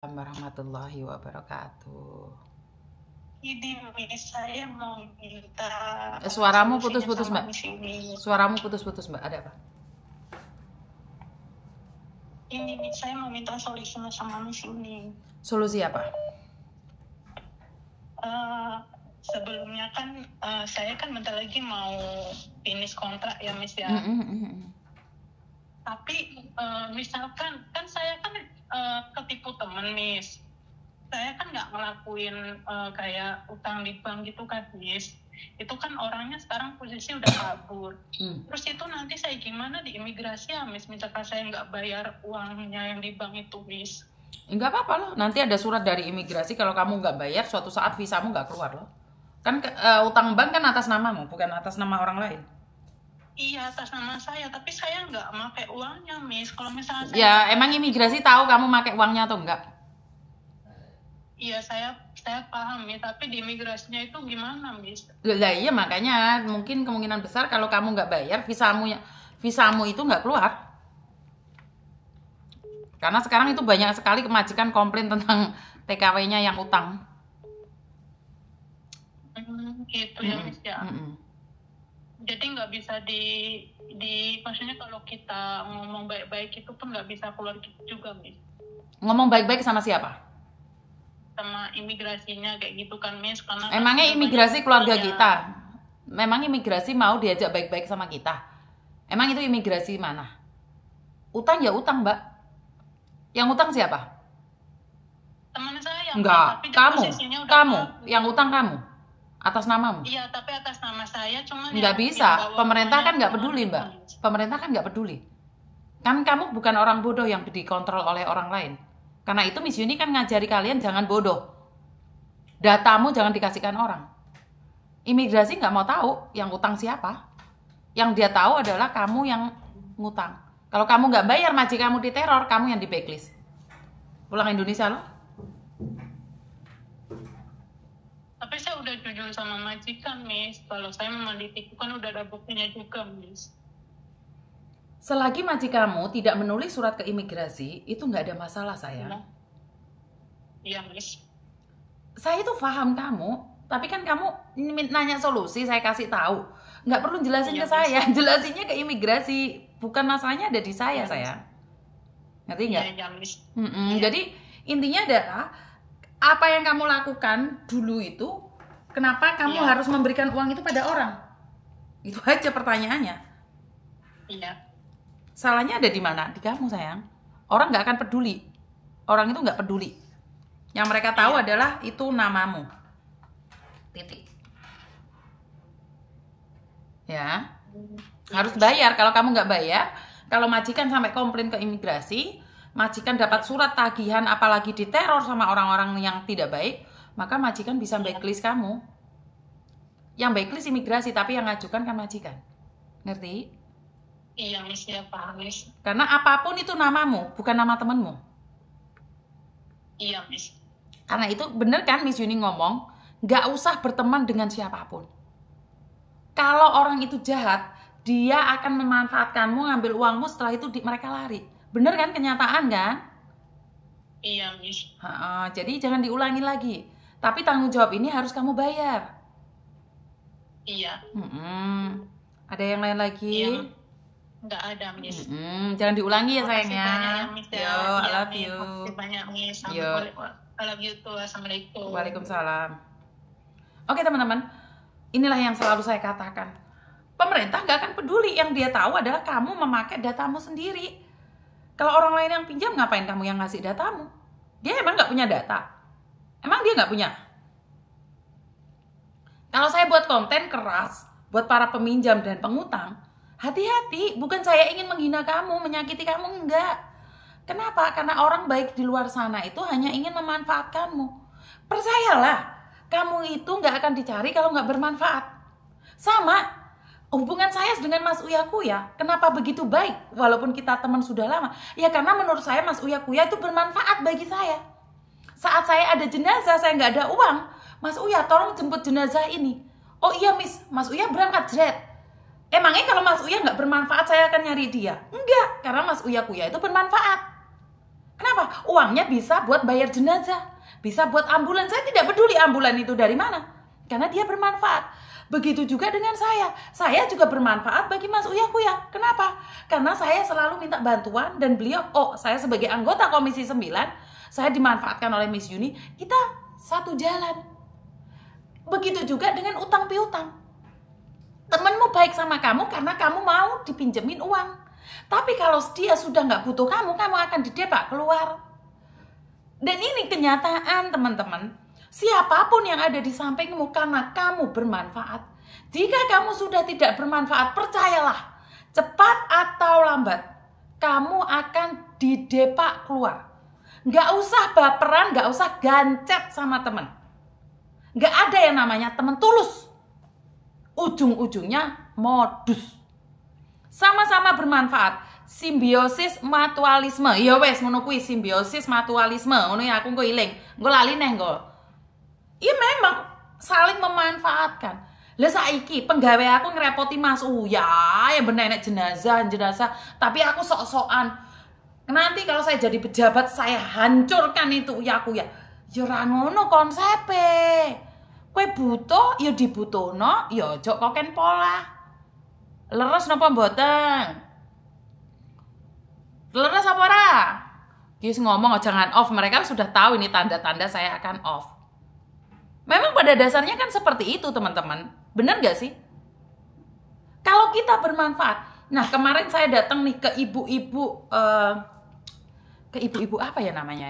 Warahmatullahi wabarakatuh. Ini saya mau minta Suaramu solusinya putus-putus, sama Mbak. Miss ini. Suaramu putus-putus, Mbak. Ada apa? Ini Miss, saya mau minta solusinya sama Miss ini. Solusi apa? Sebelumnya kan saya kan bentar lagi mau finish kontrak ya Miss ya. Tapi misalkan kan saya kan ketipu temen Miss. Saya kan nggak ngelakuin kayak utang di bank gitu kan Miss. Itu kan orangnya sekarang posisi udah kabur. Terus itu nanti saya gimana di imigrasi ya Miss, misalkan saya nggak bayar uangnya yang di bank itu Miss. Enggak apa-apa loh, nanti ada surat dari imigrasi kalau kamu nggak bayar suatu saat visamu nggak keluar loh. Kan utang bank kan atas namamu, bukan atas nama orang lain. Iya, atas nama saya, tapi saya nggak pakai uangnya Miss. Kalau misalnya saya Ya emang imigrasi tahu kamu pakai uangnya atau enggak? Iya, saya paham ya, tapi di imigrasinya itu gimana, Miss? Lah iya makanya mungkin kemungkinan besar kalau kamu nggak bayar visamu itu nggak keluar. Karena sekarang itu banyak sekali majikan komplain tentang TKW-nya yang utang. Gitu ya, Miss ya. Jadi nggak bisa maksudnya kalau kita ngomong baik-baik itu pun nggak bisa keluar gitu juga, Miss. Ngomong baik-baik sama siapa? Sama imigrasinya kayak gitu kan Miss, karena emangnya imigrasi keluarga kita? Memang imigrasi mau diajak baik-baik sama kita? Emang itu imigrasi mana? Utang ya utang, Mbak. Yang utang siapa? Teman saya. Enggak, kamu yang utang kamu atas namamu. Iya, tapi atas nama saya cuma nggak bisa. Pemerintah kan nggak peduli, Mbak. Pemerintah kan nggak peduli. Kan kamu bukan orang bodoh yang dikontrol oleh orang lain. Karena itu Miss Yuni kan ngajari kalian jangan bodoh. Datamu jangan dikasihkan orang. Imigrasi nggak mau tahu yang utang siapa. Yang dia tahu adalah kamu yang ngutang. Kalau kamu nggak bayar, majikan kamu diteror, kamu yang di blacklist. Pulang Indonesia loh. Tapi saya udah jujur sama majikan, Miss. Kalau saya memang ditipu kan udah ada buktinya juga, Miss. Selagi majikanmu tidak menulis surat ke imigrasi, itu nggak ada masalah, sayang. Iya, Miss. Saya itu paham kamu, tapi kan kamu nanya solusi, saya kasih tahu. Nggak perlu jelasin ke saya, jelasinnya ke imigrasi. Bukan masalahnya ada di saya, sayang. Ngerti nggak? Iya, Miss. Jadi intinya adalah apa yang kamu lakukan dulu itu, kenapa kamu harus memberikan uang itu pada orang? Itu aja pertanyaannya. Iya. Salahnya ada di mana? Di kamu, sayang. Orang nggak akan peduli. Orang itu nggak peduli. Yang mereka tahu adalah itu namamu. Titik. Ya. Harus bayar. Kalau kamu nggak bayar, kalau majikan sampai komplain ke imigrasi, majikan dapat surat tagihan apalagi diteror sama orang-orang yang tidak baik, maka majikan bisa blacklist kamu. Yang blacklist imigrasi, tapi yang ngajukan kan majikan. Ngerti? Iya, Miss, ya paham, Miss. Karena apapun itu namamu, bukan nama temenmu. Iya, Miss. Karena itu bener kan Miss Yuni ngomong, gak usah berteman dengan siapapun. Kalau orang itu jahat, dia akan memanfaatkanmu, ngambil uangmu, setelah itu mereka lari. Bener kan kenyataan kan? Iya, Miss. Jadi jangan diulangi lagi. Tapi tanggung jawab ini harus kamu bayar. Iya. Ada yang lain lagi? Iya. Nggak ada, Miss. Jangan diulangi ya sayangnya. Yo, I love you. Makasih banyak, Miss. I love you too. Assalamualaikum. Waalaikumsalam. Oke teman-teman, inilah yang selalu saya katakan. Pemerintah nggak akan peduli, yang dia tahu adalah kamu memakai datamu sendiri. Kalau orang lain yang pinjam, ngapain kamu yang ngasih datamu? Dia emang nggak punya data? Emang dia nggak punya? Kalau saya buat konten keras, buat para peminjam dan pengutang, hati-hati, bukan saya ingin menghina kamu, menyakiti kamu, enggak. Kenapa? Karena orang baik di luar sana itu hanya ingin memanfaatkanmu. Percayalah, kamu itu nggak akan dicari kalau nggak bermanfaat. Sama, hubungan saya dengan Mas Uya Kuya, kenapa begitu baik walaupun kita teman sudah lama? Ya karena menurut saya Mas Uya Kuya itu bermanfaat bagi saya. Saat saya ada jenazah, saya nggak ada uang, Mas Uya tolong jemput jenazah ini. Oh iya Mas Uya berangkat jet. Emangnya kalau Mas Uya nggak bermanfaat saya akan nyari dia? Enggak, karena Mas Uya Kuya itu bermanfaat. Kenapa? Uangnya bisa buat bayar jenazah, bisa buat ambulan. Saya tidak peduli ambulan itu dari mana, karena dia bermanfaat. Begitu juga dengan saya. Saya juga bermanfaat bagi Mas Uya Kuya. Kenapa? Karena saya selalu minta bantuan dan beliau, saya sebagai anggota Komisi 9, saya dimanfaatkan oleh Miss Yuni, kita satu jalan. Begitu juga dengan utang piutang. Temenmu baik sama kamu karena kamu mau dipinjemin uang. Tapi kalau dia sudah nggak butuh kamu akan didepak keluar. Dan ini kenyataan, teman-teman. Siapapun yang ada di sampingmu karena kamu bermanfaat. Jika kamu sudah tidak bermanfaat, percayalah, cepat atau lambat, kamu akan didepak keluar. Nggak usah baperan, nggak usah gancet sama teman. Nggak ada yang namanya teman tulus. Ujung-ujungnya modus. Sama-sama bermanfaat. Simbiosis mutualisme. Ya wes ngono kuwi simbiosis mutualisme. Ngono ya aku engko iling. Engko lali neh engko. Ya memang saling memanfaatkan. Lah saiki penggawe aku ngerepoti Mas Uya yang bener nek jenazah, tapi aku sok-sokan. Nanti kalau saya jadi pejabat saya hancurkan itu Uya Kuya. Ya ora ngono konsepe. Kowe butuh ya dibutuhno, ya aja koken pola. Leres napa mboten? Leres apa ora? Kis ngomong jangan off. Mereka sudah tahu ini tanda-tanda saya akan off. Memang pada dasarnya kan seperti itu, teman-teman. Bener gak sih? Kalau kita bermanfaat. Nah, kemarin saya datang nih ke ibu-ibu apa ya namanya?